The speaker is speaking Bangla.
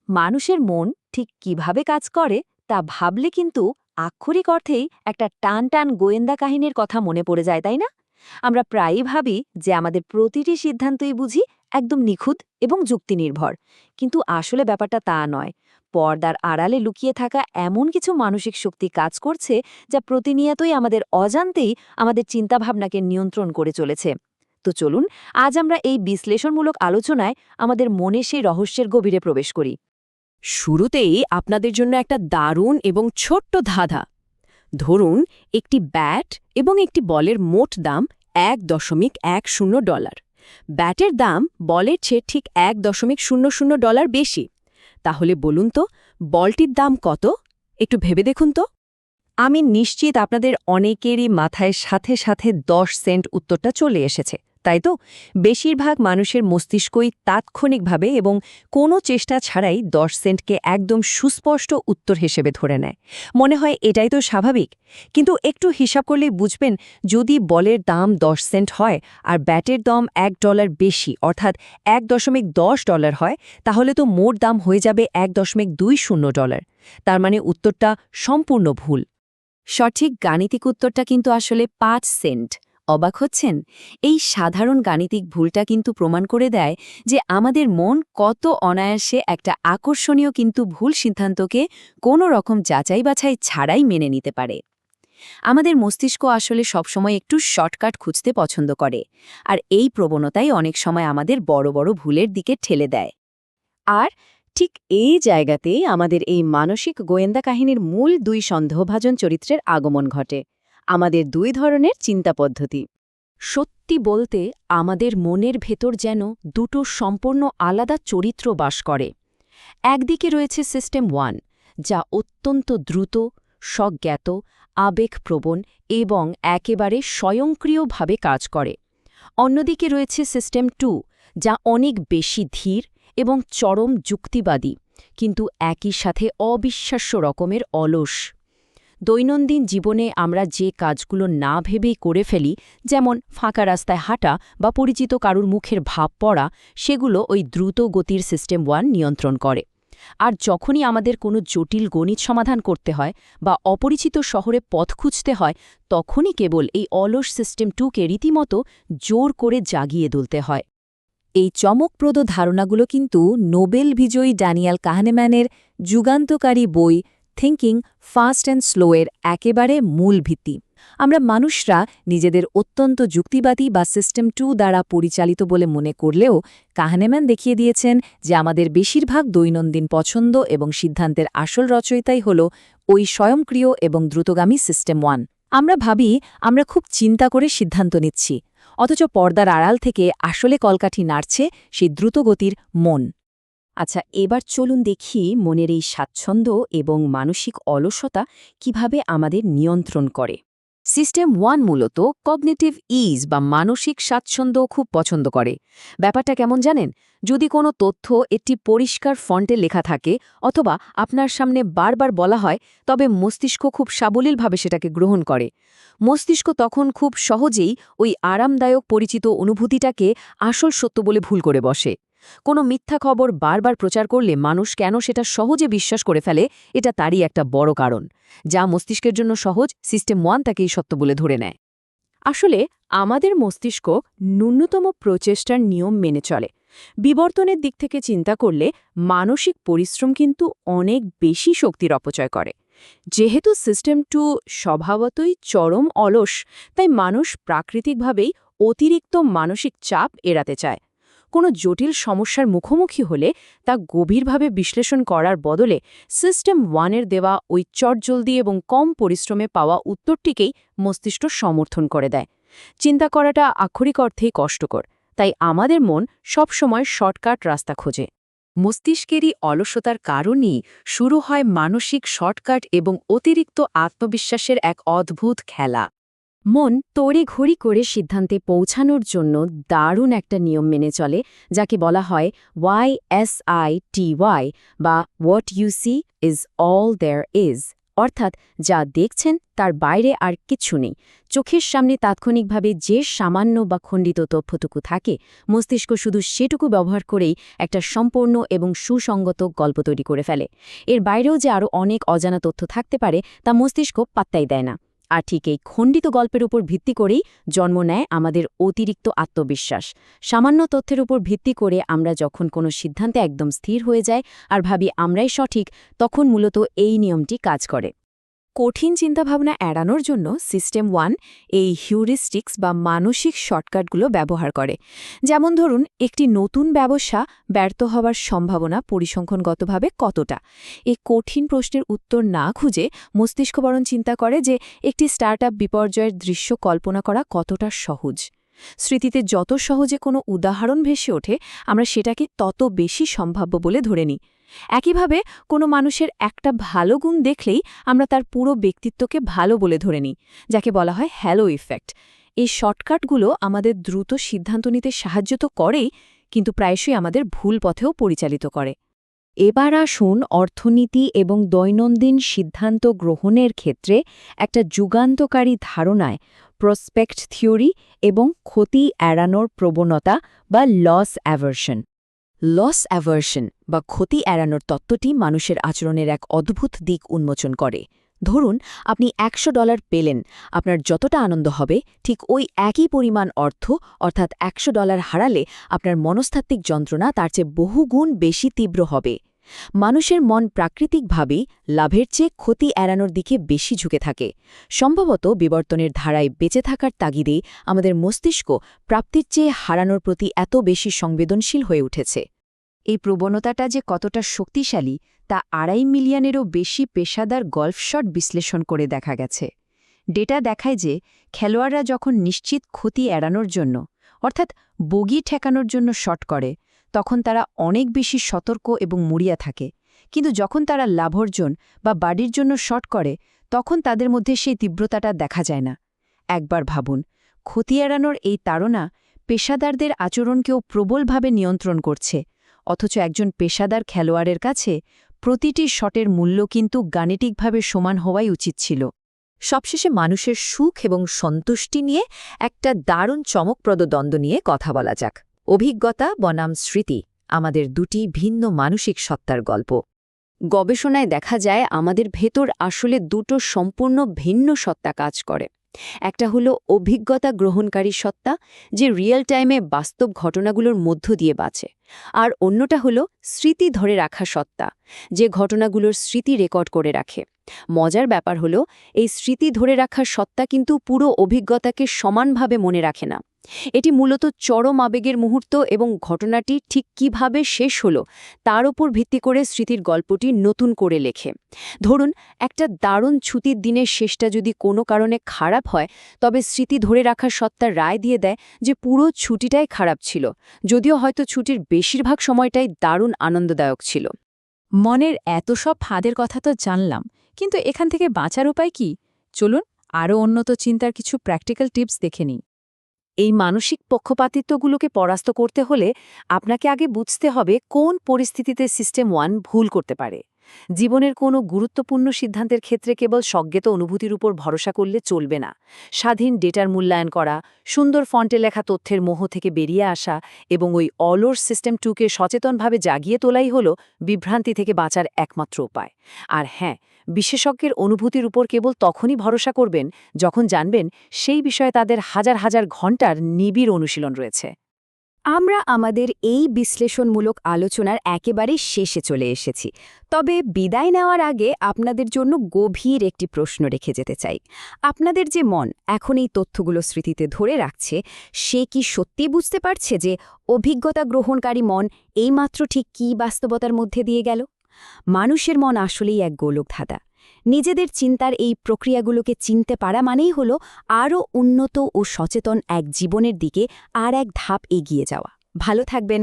মানুষের মন ঠিক কিভাবে কাজ করে তা ভাবলে কিন্তু আক্ষরিক অর্থেই একটা টান টান গোয়েন্দা কাহিনীর কথা মনে পড়ে যায়, তাই না? আমরা প্রায়ই ভাবি যে আমাদের প্রতিটি সিদ্ধান্তই বুঝি একদম নিখুঁত এবং যুক্তিনির্ভর, কিন্তু আসলে ব্যাপারটা তা নয়। পর্দার আড়ালে লুকিয়ে থাকা এমন কিছু মানসিক শক্তি কাজ করছে যা প্রতিনিয়তই আমাদের অজান্তেই আমাদের চিন্তাভাবনাকে নিয়ন্ত্রণ করে চলেছে। তো চলুন, আজ আমরা এই বিশ্লেষণমূলক আলোচনায় আমাদের মনে সেই রহস্যের গভীরে প্রবেশ করি। শুরুতেই আপনাদের জন্য একটা দারুণ এবং ছোট্ট ধাঁধা। ধরুন, একটি ব্যাট এবং একটি বলের মোট দাম $1.10। ব্যাটের দাম বলের চেয়ে ঠিক $1.00 বেশি। তাহলে বলুন তো, বলটির দাম কত? একটু ভেবে দেখুন তো। আমি নিশ্চিত আপনাদের অনেকেরই মাথায় সাথে সাথে 10 সেন্ট উত্তরটা চলে এসেছে, তাই তো? বেশিরভাগ মানুষের মস্তিষ্কই তাৎক্ষণিকভাবে এবং কোনো চেষ্টা ছাড়াই 10 সেন্টকে একদম সুস্পষ্ট উত্তর হিসেবে ধরে নেয়। মনে হয় এটাই তো স্বাভাবিক। কিন্তু একটু হিসাব করলেই বুঝবেন, যদি বলের দাম 10 সেন্ট হয় আর ব্যাটের দাম $1 বেশি অর্থাৎ $1.10 হয়, তাহলে তো মোট দাম হয়ে যাবে $1.20। তার মানে উত্তরটা সম্পূর্ণ ভুল। সঠিক গাণিতিক উত্তরটা কিন্তু আসলে 5 সেন্ট। অবাক হচ্ছেন? এই সাধারণ গাণিতিক ভুলটা কিন্তু প্রমাণ করে দেয় যে আমাদের মন কত অনায়াসে একটা আকর্ষণীয় কিন্তু ভুল সিদ্ধান্তকে কোনো রকম যাচাই বাছাই ছাড়াই মেনে নিতে পারে। আমাদের মস্তিষ্ক আসলে সবসময় একটু শর্টকাট খুঁজতে পছন্দ করে, আর এই প্রবণতাই অনেক সময় আমাদের বড় বড় ভুলের দিকে ঠেলে দেয়। আর ঠিক এই জায়গাতেই আমাদের এই মানসিক গোয়েন্দা কাহিনীর মূল 2 সন্দেহভাজন চরিত্রের আগমন ঘটে। আমাদের 2 ধরনের চিন্তা পদ্ধতি। সত্যি বলতে, আমাদের মনের ভেতর যেন দুটো সম্পূর্ণ আলাদা চরিত্র বাস করে। একদিকে রয়েছে সিস্টেম 1, যা অত্যন্ত দ্রুত, স্বজ্ঞাত, আবেগপ্রবণ এবং একেবারে স্বয়ংক্রিয়ভাবে কাজ করে। অন্যদিকে রয়েছে সিস্টেম 2, যা অনেক বেশি ধীর এবং চরম যুক্তিবাদী, কিন্তু একই সাথে অবিশ্বাস্য রকমের অলস। দৈনন্দিন জীবনে আমরা যে কাজগুলো না ভেবেই করে ফেলি, যেমন ফাঁকা রাস্তায় হাঁটা বা পরিচিত কারুর মুখের ভাব পড়া, সেগুলো ওই দ্রুত গতির সিস্টেম 1 নিয়ন্ত্রণ করে। আর যখনই আমাদের কোনো জটিল গণিত সমাধান করতে হয় বা অপরিচিত শহরে পথ খুঁজতে হয়, তখনই কেবল এই অলস সিস্টেম 2কে রীতিমতো জোর করে জাগিয়ে তুলতে হয়। এই চমকপ্রদ ধারণাগুলো কিন্তু নোবেল বিজয়ী ড্যানিয়েল কাহনেম্যানের যুগান্তকারী বই থিঙ্কিং ফাস্ট অ্যান্ড স্লো এর একেবারে মূল ভিত্তি। আমরা মানুষরা নিজেদের অত্যন্ত যুক্তিবাদী বা সিস্টেম 2 দ্বারা পরিচালিত বলে মনে করলেও কাহনেম্যান দেখিয়ে দিয়েছেন যে আমাদের বেশিরভাগ দৈনন্দিন পছন্দ এবং সিদ্ধান্তের আসল রচয়িতাই হল ওই স্বয়ংক্রিয় এবং দ্রুতগামী সিস্টেম 1। আমরা ভাবি আমরা খুব চিন্তা করে সিদ্ধান্ত নিচ্ছি, অথচ পর্দার আড়াল থেকে আসলে কলকাঠি নাড়ছে সেই দ্রুতগতির মন। আচ্ছা, এবার চলুন দেখি মনের এই স্বাচ্ছন্দ্য এবং মানসিক অলসতা কিভাবে আমাদের নিয়ন্ত্রণ করে। সিস্টেম 1 মূলত কগনিটিভ ইজ বা মানসিক স্বাচ্ছন্দ্য খুব পছন্দ করে। ব্যাপারটা কেমন জানেন? যদি কোনো তথ্য একটি পরিষ্কার ফন্টে লেখা থাকে অথবা আপনার সামনে বারবার বলা হয়, তবে মস্তিষ্ক খুব সাবলীলভাবে সেটাকে গ্রহণ করে। মস্তিষ্ক তখন খুব সহজেই ওই আরামদায়ক পরিচিত অনুভূতিটাকে আসল সত্য বলে ভুল করে বসে। কোনো মিথ্যা খবর বারবার প্রচার করলে মানুষ কেন সেটা সহজে বিশ্বাস করে ফেলে, এটা তারই একটা বড় কারণ। যা মস্তিষ্কের জন্য সহজ, সিস্টেম 1 তাকেই সত্য বলে ধরে নেয়। আসলে আমাদের মস্তিষ্ক ন্যূনতম প্রচেষ্টার নিয়ম মেনে চলে। বিবর্তনের দিক থেকে চিন্তা করলে মানসিক পরিশ্রম কিন্তু অনেক বেশি শক্তির অপচয় করে। যেহেতু সিস্টেম 2 স্বভাবতই চরম অলস, তাই মানুষ প্রাকৃতিকভাবেই অতিরিক্ত মানসিক চাপ এড়াতে চায়। কোনো জটিল সমস্যার মুখোমুখি হলে তা গভীরভাবে বিশ্লেষণ করার বদলে সিস্টেম 1 এর দেওয়া ওই চটজলদি এবং কম পরিশ্রমে পাওয়া উত্তরটিকেই মস্তিষ্ক সমর্থন করে দেয়। চিন্তা করাটা আক্ষরিক অর্থেই কষ্টকর, তাই আমাদের মন সবসময় শর্টকাট রাস্তা খোঁজে। মস্তিষ্কেরই অলসতার কারণেই শুরু হয় মানসিক শর্টকাট এবং অতিরিক্ত আত্মবিশ্বাসের এক অদ্ভুত খেলা। মন তড়িঘড়ি করে সিদ্ধান্তে পৌঁছানোর জন্য দারুণ একটা নিয়ম মেনে চলে, যাকে বলা হয় YSITY বা what you see is all there is, অর্থাৎ যা দেখছেন তার বাইরে আর কিচ্ছু নেই। চোখের সামনে তাৎক্ষণিকভাবে যে সামান্য বা খণ্ডিত তথ্যটুকু থাকে, মস্তিষ্ক শুধু সেটুকু ব্যবহার করেই একটা সম্পূর্ণ এবং সুসংগত গল্প তৈরি করে ফেলে। এর বাইরেও যে আরও অনেক অজানা তথ্য থাকতে পারে তা মস্তিষ্ক পাত্তাই দেয় না। আর ঠিক এই খণ্ডিত গল্পের উপর ভিত্তি করেই জন্ম নেয় আমাদের অতিরিক্ত আত্মবিশ্বাস। সামান্য তথ্যের উপর ভিত্তি করে আমরা যখন কোনো সিদ্ধান্তে একদম স্থির হয়ে যাই আর ভাবি আমরাই সঠিক, তখন মূলত এই নিয়মটি কাজ করে। কঠিন চিন্তাভাবনা এড়ানোর জন্য সিস্টেম 1 এই হিউরিস্টিক্স বা মানসিক শর্টকাটগুলো ব্যবহার করে। যেমন ধরুন, একটি নতুন ব্যবসা ব্যর্থ হওয়ার সম্ভাবনা পরিসংখ্যানগতভাবে কতটা। এই কঠিন প্রশ্নের উত্তর না খুঁজে মস্তিষ্ক বরং চিন্তা করে যে একটি স্টার্টআপ বিপর্যয়ের দৃশ্য কল্পনা করা কতটা সহজ। স্মৃতিতে যত সহজে কোনো উদাহরণ ভেসে ওঠে, আমরা সেটাকে তত বেশি সম্ভাব্য বলে ধরে নিই। একইভাবে কোনো মানুষের একটা ভালো গুণ দেখলেই আমরা তার পুরো ব্যক্তিত্বকে ভালো বলে ধরে নিই, যাকে বলা হয় হ্যালো ইফেক্ট। এই শর্টকাটগুলো আমাদের দ্রুত সিদ্ধান্ত নিতে সাহায্য তো করেই, কিন্তু প্রায়শই আমাদের ভুল পথেও পরিচালিত করে। এবার আসুন অর্থনীতি এবং দৈনন্দিন সিদ্ধান্ত গ্রহণের ক্ষেত্রে একটা যুগান্তকারী ধারণায় প্রসপেক্ট থিওরি এবং ক্ষতি এড়ানোর প্রবণতা বা লস অ্যাভার্শন। লস অ্যাভার্শন বা ক্ষতি এড়ানোর তত্ত্বটি মানুষের আচরণের এক অদ্ভুত দিক উন্মোচন করে। ধরুন, আপনি $100 পেলেন, আপনার যতটা আনন্দ হবে ঠিক ওই একই পরিমাণ অর্থ অর্থাৎ $100 হারালে আপনার মনস্তাত্ত্বিক যন্ত্রণা তার চেয়ে বহুগুণ বেশি তীব্র হবে। মানুষের মন প্রাকৃতিকভাবেই লাভের চেয়ে ক্ষতি এড়ানোর দিকে বেশি ঝুঁকে থাকে। সম্ভবত বিবর্তনের ধারায় বেঁচে থাকার তাগিদেই আমাদের মস্তিষ্ক প্রাপ্তির চেয়ে হারানোর প্রতি এত বেশি সংবেদনশীল হয়ে উঠেছে। এই প্রবণতাটা যে কতটা শক্তিশালী তা 2.5 মিলিয়নেরও বেশি পেশাদার গল্ফ শট বিশ্লেষণ করে দেখা গেছে। ডেটা দেখায় যে খেলোয়াড়রা যখন নিশ্চিত ক্ষতি এড়ানোর জন্য অর্থাৎ বগি ঠেকানোর জন্য শট করে, তখন তারা অনেক বেশি সতর্ক এবং মরিয়া থাকে। কিন্তু যখন তারা লাভর্জন বা বাড়ির জন্য শট করে, তখন তাদের মধ্যে সেই তীব্রতাটা দেখা যায় না। একবার ভাবুন, ক্ষতি এড়ানোর এই তাড়না পেশাদারদের আচরণকেও প্রবলভাবে নিয়ন্ত্রণ করছে, অথচ একজন পেশাদার খেলোয়াড়ের কাছে প্রতিটি শটের মূল্য কিন্তু গাণিতিকভাবে সমান হওয়াই উচিত ছিল। সবশেষে মানুষের সুখ এবং সন্তুষ্টি নিয়ে একটা দারুণ চমকপ্রদ দ্বন্দ্ব নিয়ে কথা বলা যাক। অভিজ্ঞতা বনাম স্মৃতি, আমাদের দুটি ভিন্ন মানসিক সত্তার গল্প। গবেষণায় দেখা যায় আমাদের ভেতর আসলে দুটো সম্পূর্ণ ভিন্ন সত্তা কাজ করে। একটা হলো অভিজ্ঞতা গ্রহণকারী সত্তা, যে রিয়েল টাইমে বাস্তব ঘটনাগুলোর মধ্য দিয়ে বাঁচে, আর অন্যটা হলো স্মৃতি ধরে রাখা সত্তা, যে ঘটনাগুলোর স্মৃতি রেকর্ড করে রাখে। মজার ব্যাপার হলো, এই স্মৃতি ধরে রাখার সত্তা কিন্তু পুরো অভিজ্ঞতাকে সমানভাবে মনে রাখে না। এটি মূলত চরম আবেগের মুহূর্ত এবং ঘটনাটি ঠিক কিভাবে শেষ হলো তার উপর ভিত্তি করে স্মৃতির গল্পটি নতুন করে লেখে। ধরুন, একটা দারুণ ছুটির দিনের শেষটা যদি কোনো কারণে খারাপ হয়, তবে স্মৃতি ধরে রাখার সত্তা রায় দিয়ে দেয় যে পুরো ছুটিটাই খারাপ ছিল, যদিও হয়তো ছুটির বেশিরভাগ সময়টাই দারুণ আনন্দদায়ক ছিল। মনের এত সব ফাঁদের কথা তো জানলাম, কিন্তু এখান থেকে বাঁচার উপায় কি? চলুন আরও উন্নত চিন্তার কিছু প্র্যাকটিক্যাল টিপস দেখে নিই। এই মানসিক পক্ষপাতিত্বগুলোকে পরাস্ত করতে হলে আপনাকে আগে বুঝতে হবে কোন পরিস্থিতিতে সিস্টেম 1 ভুল করতে পারে। জীবনের কোনো গুরুত্বপূর্ণ সিদ্ধান্তের ক্ষেত্রে কেবল স্বজ্ঞাত অনুভূতির উপর ভরসা করলে চলবে না। স্বাধীন ডেটার মূল্যায়ন করা, সুন্দর ফন্টে লেখা তথ্যের মোহ থেকে বেরিয়ে আসা এবং ওই অলস সিস্টেম 2কে সচেতনভাবে জাগিয়ে তোলাই হল বিভ্রান্তি থেকে বাঁচার একমাত্র উপায়। আর হ্যাঁ, বিশেষজ্ঞের অনুভূতির উপর কেবল তখনই ভরসা করবেন যখন জানবেন সেই বিষয়ে তাদের হাজার হাজার ঘণ্টার নিবিড় অনুশীলন রয়েছে। আমরা আমাদের এই বিশ্লেষণমূলক আলোচনার একেবারে শেষে চলে এসেছি। তবে বিদায় নেওয়ার আগে আপনাদের জন্য গভীর একটি প্রশ্ন রেখে যেতে চাই। আপনাদের যে মন এখন এই তথ্যগুলো স্মৃতিতে ধরে রাখছে, সে কি সত্যি বুঝতে পারছে যে অভিজ্ঞতা গ্রহণকারী মন এইমাত্র ঠিক কী বাস্তবতার মধ্যে দিয়ে গেল? মানুষের মন আসলেই এক গোলকধাঁধা। নিজেদের চিন্তার এই প্রক্রিয়াগুলোকে চিনতে পারা মানেই হল আরও উন্নত ও সচেতন এক জীবনের দিকে আর এক ধাপ এগিয়ে যাওয়া। ভালো থাকবেন।